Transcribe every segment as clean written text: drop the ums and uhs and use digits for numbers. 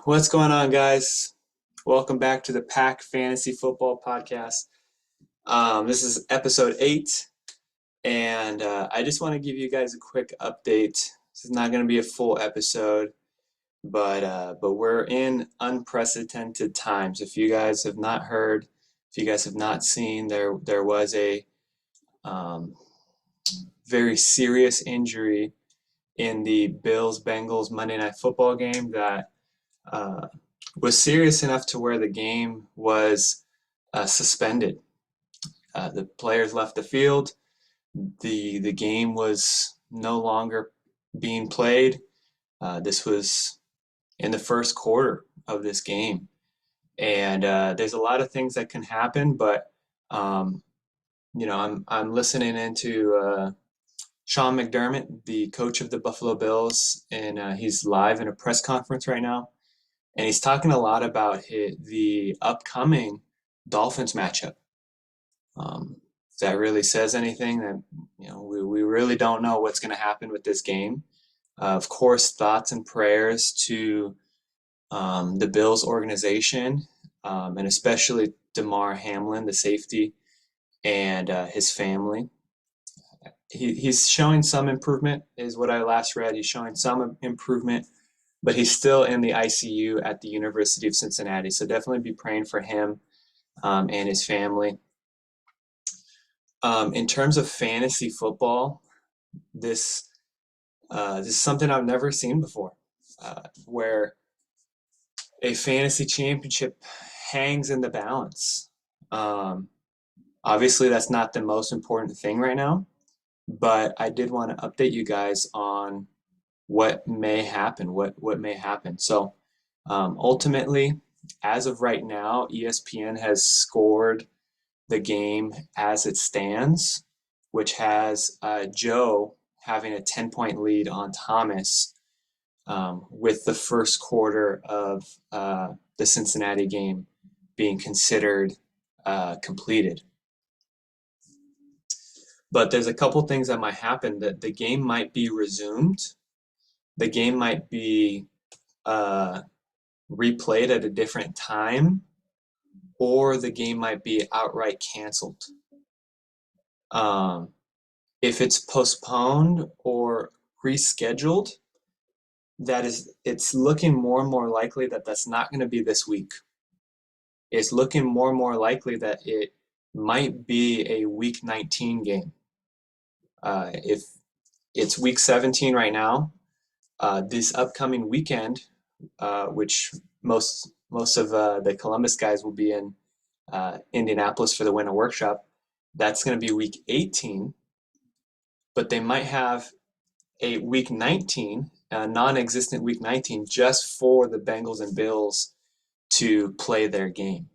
What's going on, guys? Welcome back to the Pack Fantasy Football Podcast. This is episode 8, and I just want to give you guys a quick update. This is not going to be a full episode, but we're in unprecedented times. If you guys have not heard, if you guys have not seen, there was a um, very serious injury in the Bills-Bengals Monday Night Football game that uh, was serious enough to where the game was suspended. The players left the field. The game was no longer being played. This was in the first quarter of this game, and there's a lot of things that can happen. But um, I'm listening into Sean McDermott, the coach of the Buffalo Bills, and he's live in a press conference right now. And he's talking a lot about the upcoming Dolphins matchup. If that really says anything, that we really don't know what's going to happen with this game. Of course, thoughts and prayers to the Bills organization, and especially Damar Hamlin, the safety, and his family. He's showing some improvement, is what I last read. He's showing some improvement, but he's still in the ICU at the University of Cincinnati. So definitely be praying for him and his family. In terms of fantasy football, this is something I've never seen before, where a fantasy championship hangs in the balance. Obviously, that's not the most important thing right now, but I did want to update you guys on what may happen, what may happen. So ultimately, as of right now, ESPN has scored the game as it stands, which has Joe having a 10-point lead on Thomas with the first quarter of the Cincinnati game being considered completed. But there's a couple things that might happen. That the game might be resumed. The game might be replayed at a different time, or the game might be outright canceled. If it's postponed or rescheduled, it's looking more and more likely that that's not going to be this week. It's looking more and more likely that it might be a week 19 game. If it's week 17 right now, this upcoming weekend, which most of the Columbus guys will be in Indianapolis for the Winter Workshop, that's going to be week 18, but they might have a week 19, a non-existent week 19, just for the Bengals and Bills to play their game.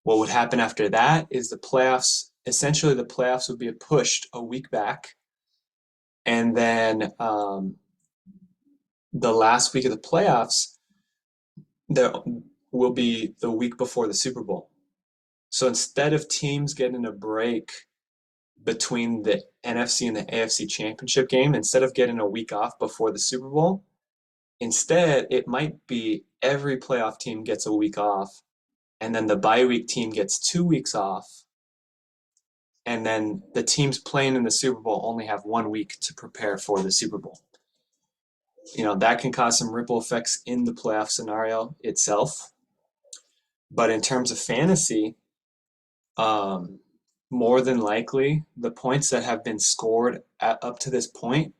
What would happen after that is essentially the playoffs would be pushed a week back, and then the last week of the playoffs there will be the week before the Super Bowl. So instead of teams getting a break between the NFC and the AFC championship game, instead of getting a week off before the Super Bowl, instead it might be every playoff team gets a week off, and then the bye week team gets 2 weeks off, and then the teams playing in the Super Bowl only have 1 week to prepare for the Super Bowl. That can cause some ripple effects in the playoff scenario itself. But in terms of fantasy, more than likely, the points that have been scored up to this point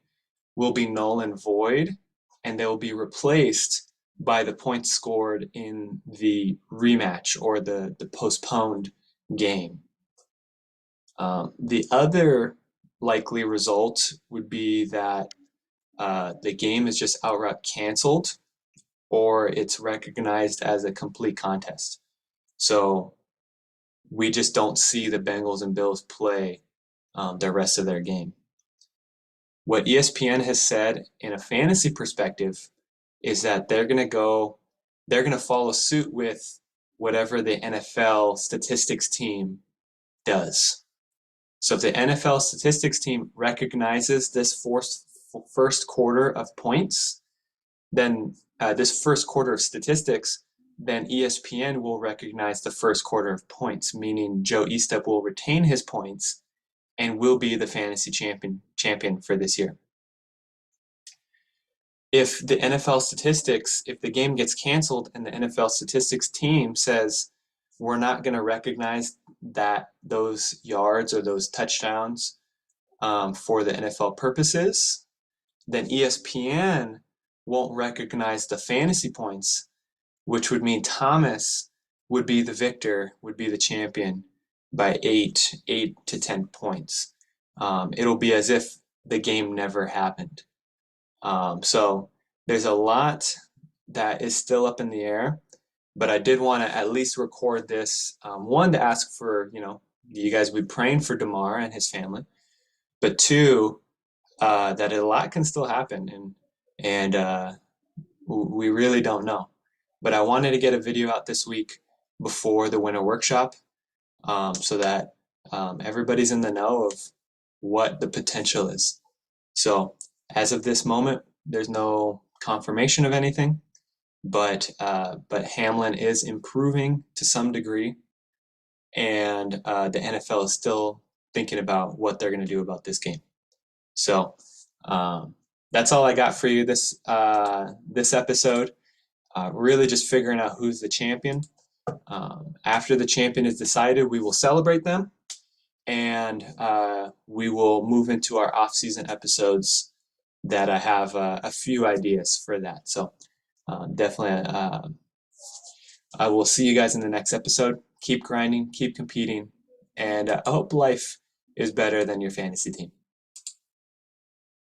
will be null and void, and they will be replaced by the points scored in the rematch or the postponed game. The other likely result would be that the game is just outright canceled, or it's recognized as a complete contest. So we just don't see the Bengals and Bills play the rest of their game. What ESPN has said in a fantasy perspective is that they're going to follow suit with whatever the NFL statistics team does. So if the NFL statistics team recognizes this first quarter of points, then this first quarter of statistics, then ESPN will recognize the first quarter of points, meaning Joe Estep will retain his points and will be the fantasy champion for this year. If the NFL statistics, if the game gets canceled and the NFL statistics team says we're not going to recognize those yards or those touchdowns for the NFL purposes, then ESPN won't recognize the fantasy points, which would mean Thomas would be the victor, would be the champion by 8 to 10 points. It'll be as if the game never happened. So there's a lot that is still up in the air, but I did want to at least record this. One, to ask for, you guys be praying for Damar and his family, but two, that a lot can still happen, and we really don't know. But I wanted to get a video out this week before the winter workshop, so that everybody's in the know of what the potential is. So as of this moment, there's no confirmation of anything, but Hamlin is improving to some degree, and the NFL is still thinking about what they're going to do about this game. So that's all I got for you this episode. Really just figuring out who's the champion. After the champion is decided, we will celebrate them, and we will move into our off-season episodes that I have a few ideas for that. So definitely, I will see you guys in the next episode. Keep grinding, keep competing, and I hope life is better than your fantasy team.